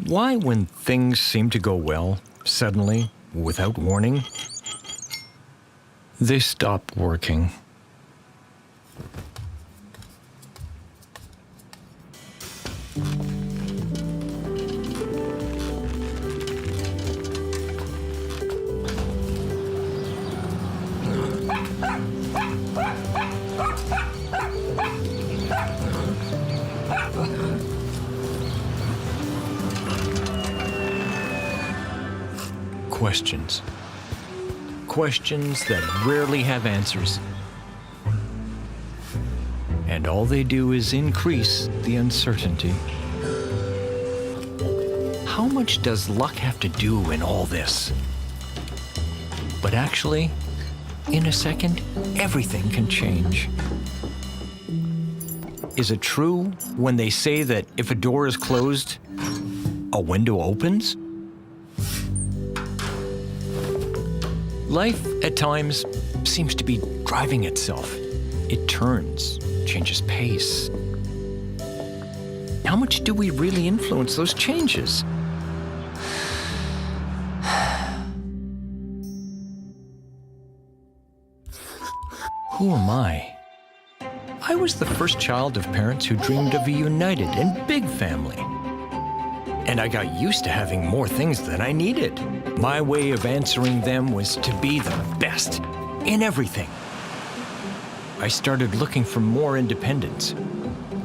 Why, when things seem to go well, suddenly, without warning, they stop working? Questions. Questions that rarely have answers. And all they do is increase the uncertainty. How much does luck have to do in all this? But actually, in a second, everything can change. Is it true when they say that if a door is closed, a window opens? Life, at times, seems to be driving itself. It turns, changes pace. How much do we really influence those changes? Who am I? I was the first child of parents who dreamed of a united and big family. And I got used to having more things than I needed. My way of answering them was to be the best in everything. I started looking for more independence.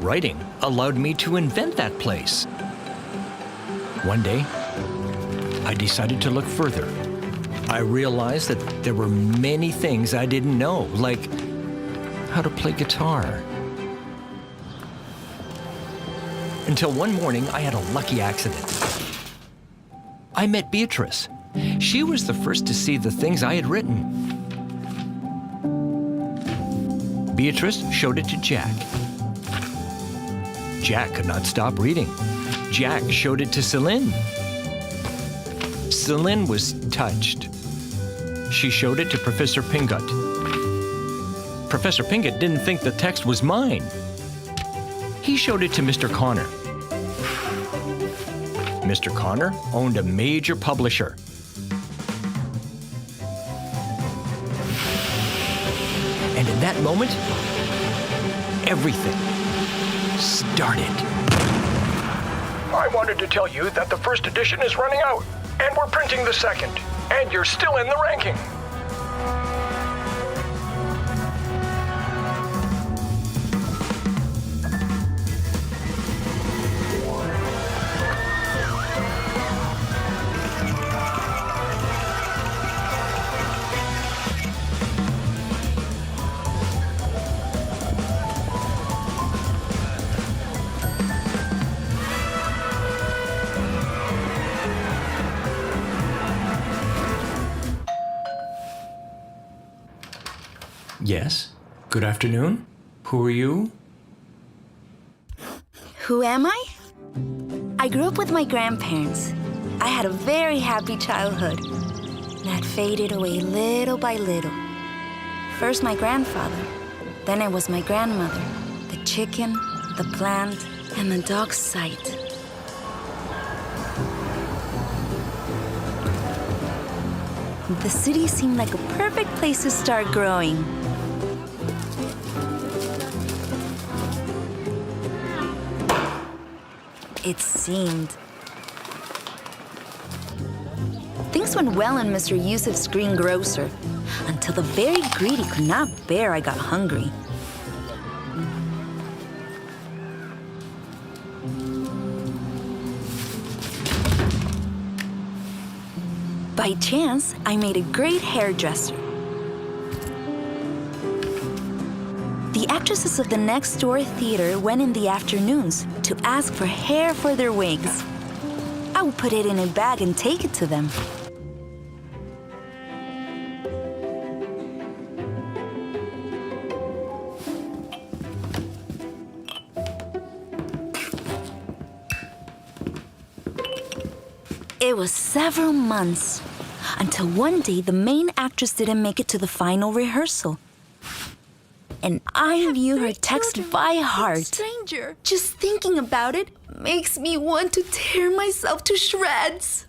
Writing allowed me to invent that place. One day, I decided to look further. I realized that there were many things I didn't know, like how to play guitar. Until one morning, I had a lucky accident. I met Beatrice. She was the first to see the things I had written. Beatrice showed it to Jack. Jack could not stop reading. Jack showed it to Celine. Celine was touched. She showed it to Professor Pingot. Professor Pingot didn't think the text was mine. He showed it to Mr. Connor. Mr. Connor owned a major publisher. And in that moment, everything started. I wanted to tell you that the first edition is running out, and we're printing the second, and you're still in the ranking. Yes? Good afternoon? Who are you? Who am I? I grew up with my grandparents. I had a very happy childhood. That faded away little by little. First my grandfather, then it was my grandmother, the chicken, the plant, and the dog's sight. The city seemed like a perfect place to start growing. It seemed. Things went well in Mr. Yusuf's greengrocer, until the very greedy could not bear I got hungry. By chance, I made a great hairdresser. The actresses of the next door theater went in the afternoons to ask for hair for their wigs. I would put it in a bag and take it to them. It was several months until one day the main actress didn't make it to the final rehearsal. And I knew her text by heart. Stranger. Just thinking about it makes me want to tear myself to shreds.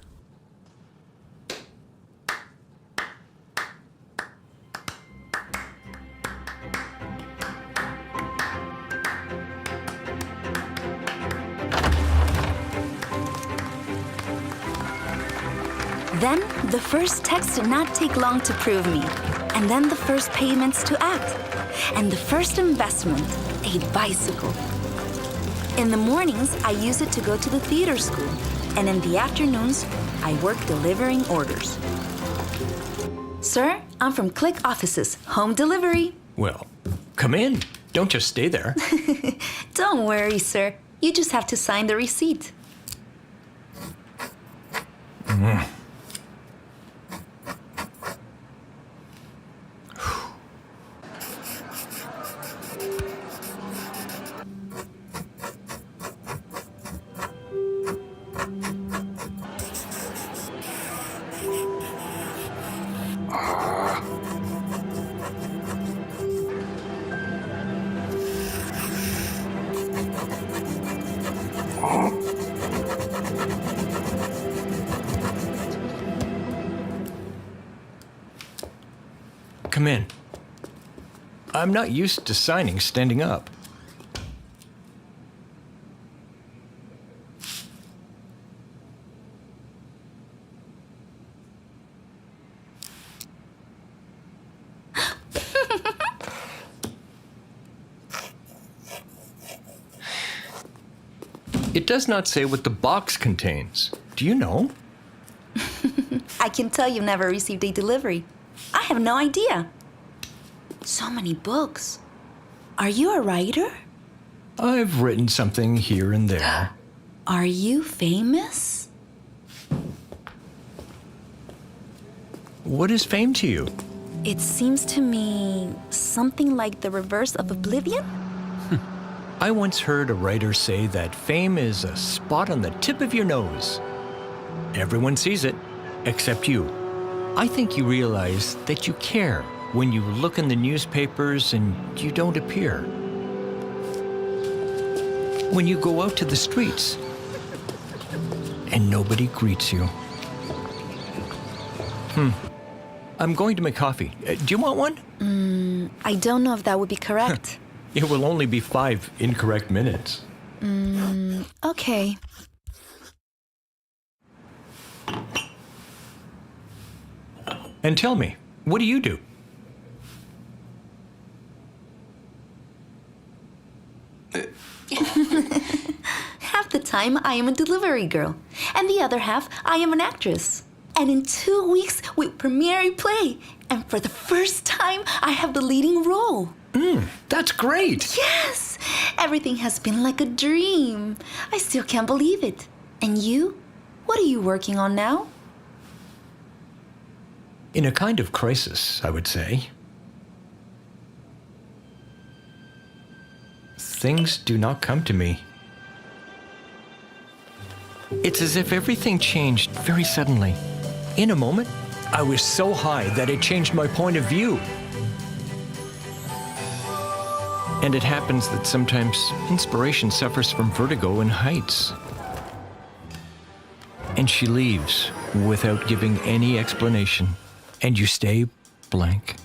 Then, the first text did not take long to prove me. And then the first payments to act. And the first investment, a bicycle. In the mornings, I use it to go to the theater school. And in the afternoons, I work delivering orders. Sir, I'm from Click Offices, home delivery. Well, come in. Don't just stay there. Don't worry, sir. You just have to sign the receipt. Come in. I'm not used to signing standing up. It does not say what the box contains. Do you know? I can tell you've never received a delivery. I have no idea. So many books. Are you a writer? I've written something here and there. Are you famous? What is fame to you? It seems to me something like the reverse of oblivion. I once heard a writer say that fame is a spot on the tip of your nose. Everyone sees it, except you. I think you realize that you care when you look in the newspapers and you don't appear. When you go out to the streets and nobody greets you. I'm going to make coffee. Do you want one? I don't know if that would be correct. It will only be 5 incorrect minutes. Okay. And tell me, what do you do? Half the time, I am a delivery girl. And the other half, I am an actress. And in 2 weeks, we premiere a play. And for the first time, I have the leading role. That's great! Yes! Everything has been like a dream. I still can't believe it. And you? What are you working on now? In a kind of crisis, I would say. Things do not come to me. It's as if everything changed very suddenly. In a moment, I was so high that it changed my point of view. And it happens that sometimes inspiration suffers from vertigo in heights. And she leaves without giving any explanation. And you stay blank.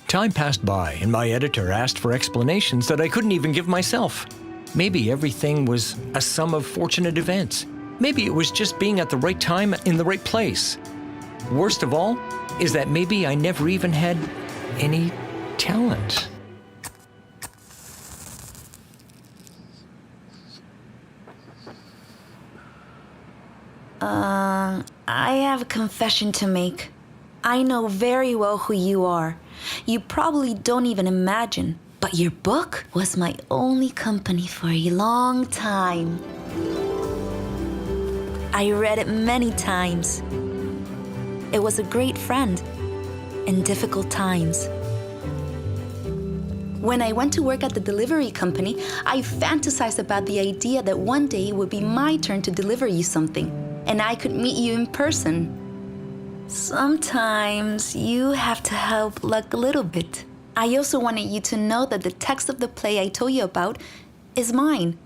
Time passed by, and my editor asked for explanations that I couldn't even give myself. Maybe everything was a sum of fortunate events. Maybe it was just being at the right time in the right place. Worst of all is that maybe I never even had any talent. I have a confession to make. I know very well who you are. You probably don't even imagine, but your book was my only company for a long time. I read it many times. It was a great friend in difficult times. When I went to work at the delivery company, I fantasized about the idea that one day it would be my turn to deliver you something, and I could meet you in person. Sometimes you have to help luck a little bit. I also wanted you to know that the text of the play I told you about is mine.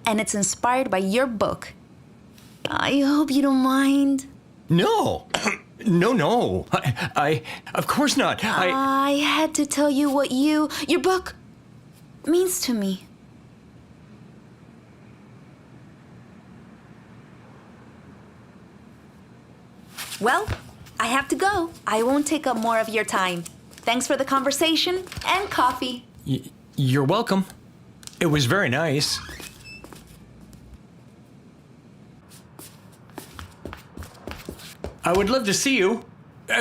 and it's inspired by your book. I hope you don't mind. No. No. Of course not. I had to tell you what your book means to me. Well, I have to go. I won't take up more of your time. Thanks for the conversation and coffee. You're welcome. It was very nice. I would love to see you.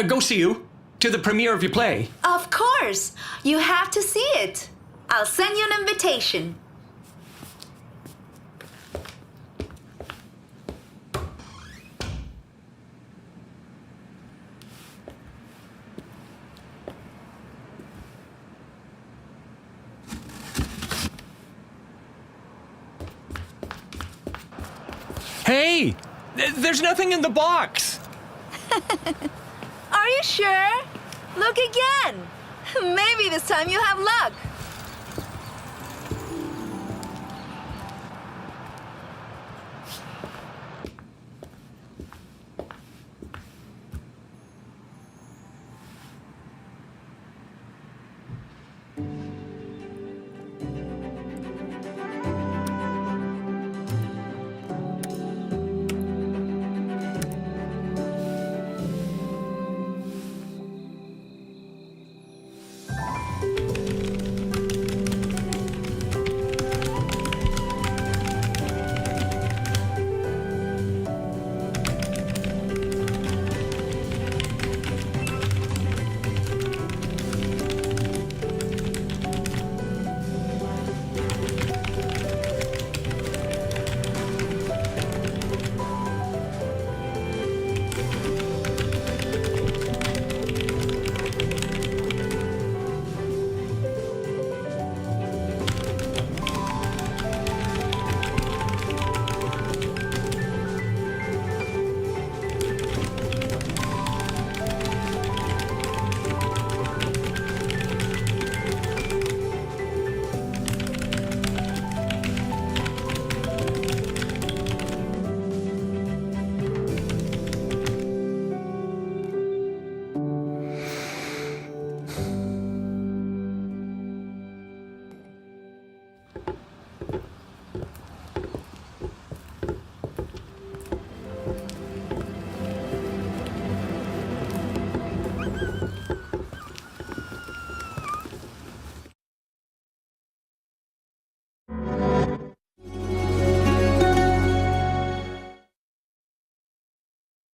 Go see you. To the premiere of your play. Of course. You have to see it. I'll send you an invitation. Hey! There's nothing in the box! Are you sure? Look again. Maybe this time you have luck.